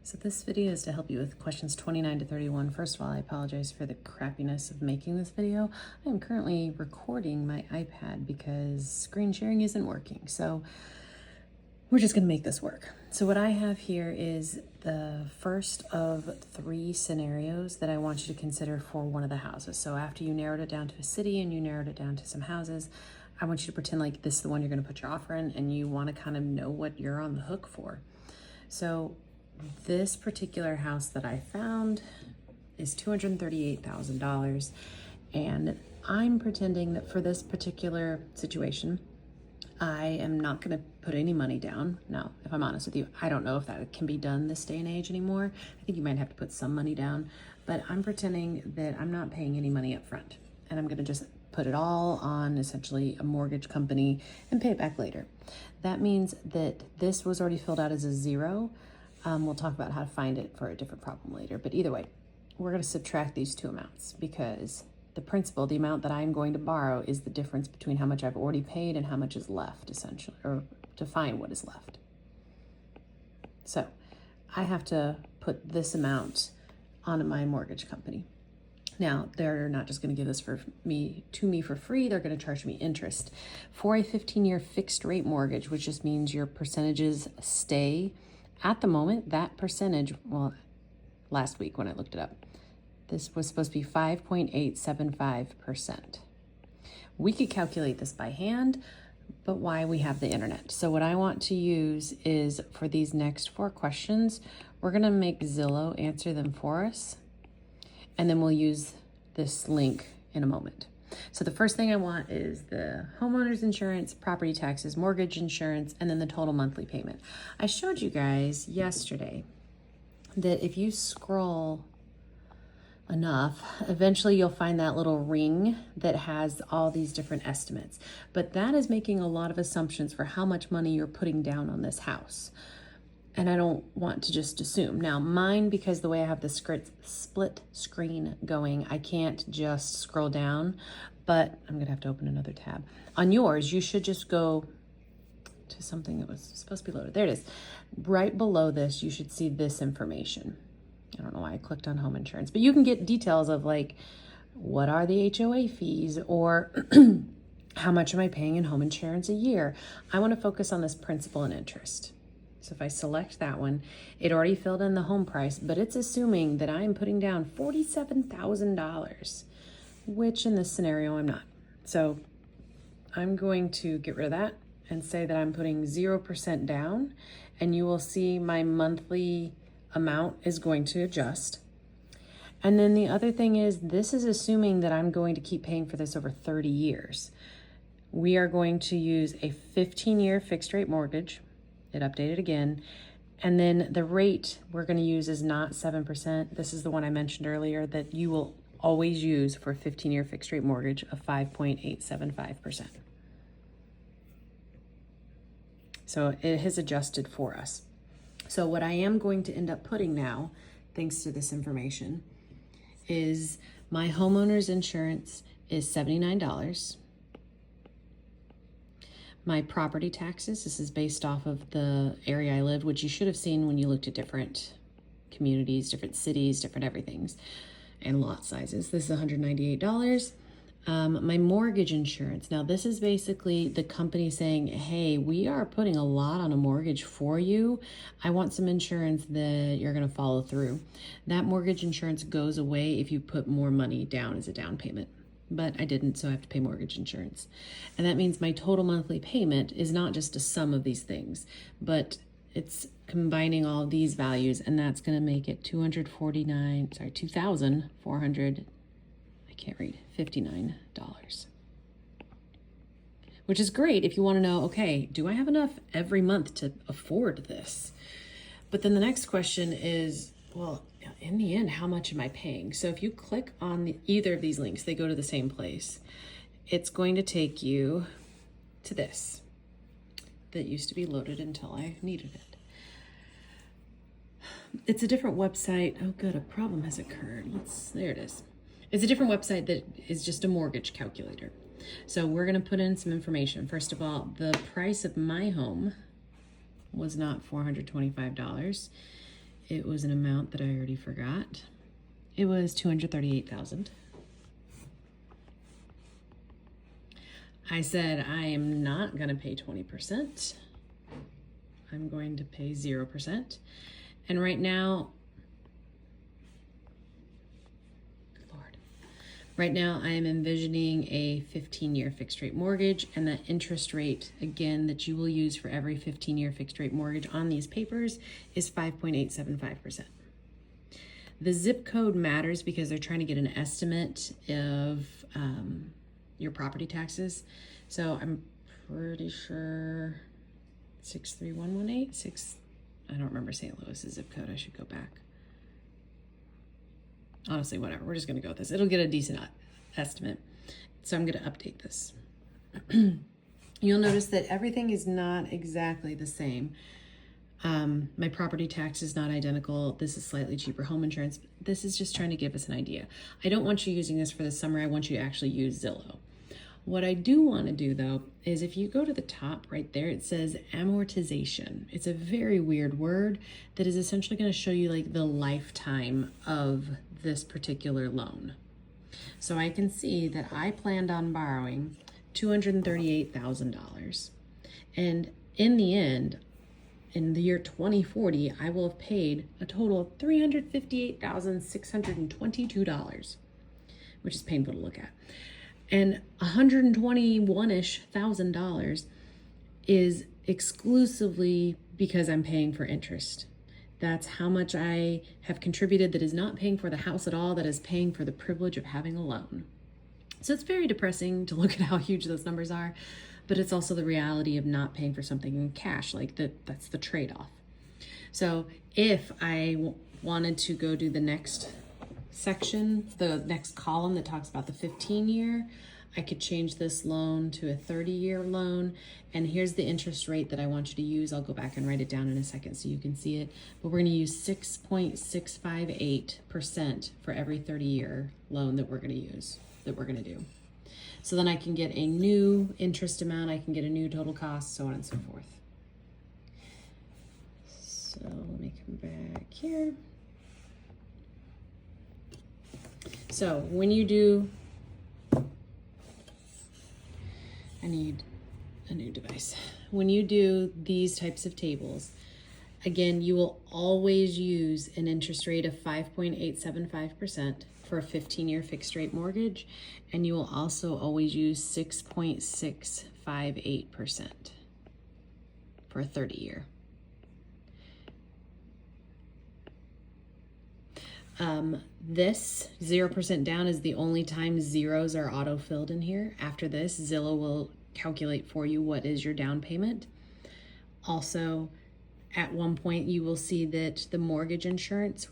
So this video is to help you with questions 29 to 31. First of all, I apologize for the crappiness of making this video. I am currently recording my iPad because screen sharing isn't working. So we're just gonna make this work. So what I have here is the first of 3 scenarios that I want you to consider for one of the houses. So after you narrowed it down to a city and you narrowed it down to some houses, I want you to pretend like this is the one you're gonna put your offer in and you wanna kind of know what you're on the hook for. So this particular house that I found is $238,000, and I'm pretending that for this particular situation, I am not going to put any money down. Now, if I'm honest with you, I don't know if that can be done this day and age anymore. I think you might have to put some money down, but I'm pretending that I'm not paying any money up front, and I'm going to just put it all on essentially a mortgage company and pay it back later. That means that this was already filled out as a 0. We'll talk about how to find it for a different problem later, but either way, we're going to subtract these 2 amounts because the principal, the amount that I'm going to borrow, is the difference between how much I've already paid and how much is left, essentially, or to find what is left. So I have to put this amount on my mortgage company. Now, they're not just going to give this to me for free. They're going to charge me interest for a 15-year fixed rate mortgage, which just means your percentages stay. At the moment, that percentage, well, last week when I looked it up, this was supposed to be 5.875%. We could calculate this by hand, but why? We have the internet. So what I want to use is for these next 4 questions, we're going to make Zillow answer them for us, and then we'll use this link in a moment. So the first thing I want is the homeowner's insurance, property taxes, mortgage insurance, and then the total monthly payment. I showed you guys yesterday that if you scroll enough, eventually you'll find that little ring that has all these different estimates. But that is making a lot of assumptions for how much money you're putting down on this house. And I don't want to just assume. Now mine, because the way I have the split screen going, I can't just scroll down, but I'm gonna have to open another tab. On yours, you should just go to something that was supposed to be loaded. There it is. Right below this, you should see this information. I don't know why I clicked on home insurance, but you can get details of like, what are the HOA fees, or how much am I paying in home insurance a year? I wanna focus on this principal and interest. So if I select that one, it already filled in the home price, but it's assuming that I'm putting down $47,000, which in this scenario I'm not. So I'm going to get rid of that and say that I'm putting 0% down, and you will see my monthly amount is going to adjust. And then the other thing is, this is assuming that I'm going to keep paying for this over 30 years. We are going to use a 15-year fixed rate mortgage. It updated again. And then the rate we're going to use is not 7%. This is the one I mentioned earlier that you will always use for a 15-year fixed rate mortgage of 5.875%. So it has adjusted for us. So what I am going to end up putting now, thanks to this information, is my homeowner's insurance is $79. My property taxes, this is based off of the area I live, which you should have seen when you looked at different communities, different cities, different everythings, and lot sizes. This is $198. My mortgage insurance. Now this is basically the company saying, hey, we are putting a lot on a mortgage for you. I want some insurance that you're gonna follow through. That mortgage insurance goes away if you put more money down as a down payment. But I didn't, so I have to pay mortgage insurance. And that means my total monthly payment is not just a sum of these things, but it's combining all of these values, and that's gonna make it $2,400, $59, which is great if you wanna know, okay, do I have enough every month to afford this? But then the next question is, well, in the end, how much am I paying? So if you click on either of these links, they go to the same place. It's going to take you to this that used to be loaded until I needed it. It's a different website. Oh good, a problem has occurred. There it is. It's a different website that is just a mortgage calculator. So we're gonna put in some information. First of all, the price of my home was not $425. it was an amount that I already forgot. It was $238,000. I said I am not going to pay 20%. I'm going to pay 0%. And right now, right now I am envisioning a 15-year fixed rate mortgage, and the interest rate, again, that you will use for every 15-year fixed rate mortgage on these papers is 5.875%. The zip code matters because they're trying to get an estimate of your property taxes. So I'm pretty sure 63118, I don't remember St. Louis's zip code. I should go back. Honestly, whatever. We're just going to go with this. It'll get a decent estimate. So I'm going to update this. You'll notice that everything is not exactly the same. My property tax is not identical. This is slightly cheaper home insurance. This is just trying to give us an idea. I don't want you using this for the summer. I want you to actually use Zillow. What I do want to do though, is if you go to the top right there, it says amortization. It's a very weird word that is essentially going to show you like the lifetime of this particular loan. So I can see that I planned on borrowing $238,000. And in the end, in the year 2040, I will have paid a total of $358,622, which is painful to look at. And $121-ish thousand is exclusively because I'm paying for interest. That's how much I have contributed that is not paying for the house at all, that is paying for the privilege of having a loan. So it's very depressing to look at how huge those numbers are, but it's also the reality of not paying for something in cash. Like that's the trade-off. So if I wanted to go do the next section, the next column that talks about the 15-year, I could change this loan to a 30-year loan. And here's the interest rate that I want you to use. I'll go back and write it down in a second so you can see it. But we're going to use 6.658% for every 30-year loan that we're going to use, that we're going to do. So then I can get a new interest amount, I can get a new total cost, so on and so forth. So let me come back here. So when you do, I need a new device. When you do these types of tables, again, you will always use an interest rate of 5.875% for a 15-year fixed rate mortgage, and you will also always use 6.658% for a 30-year. This 0% down is the only time zeros are auto-filled in here. After this, Zillow will calculate for you what is your down payment. Also, at one point you will see that the mortgage insurance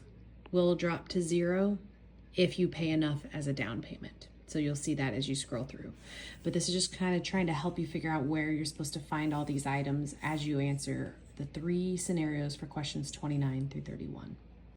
will drop to 0 if you pay enough as a down payment. So you'll see that as you scroll through. But this is just kind of trying to help you figure out where you're supposed to find all these items as you answer the 3 scenarios for questions 29 through 31.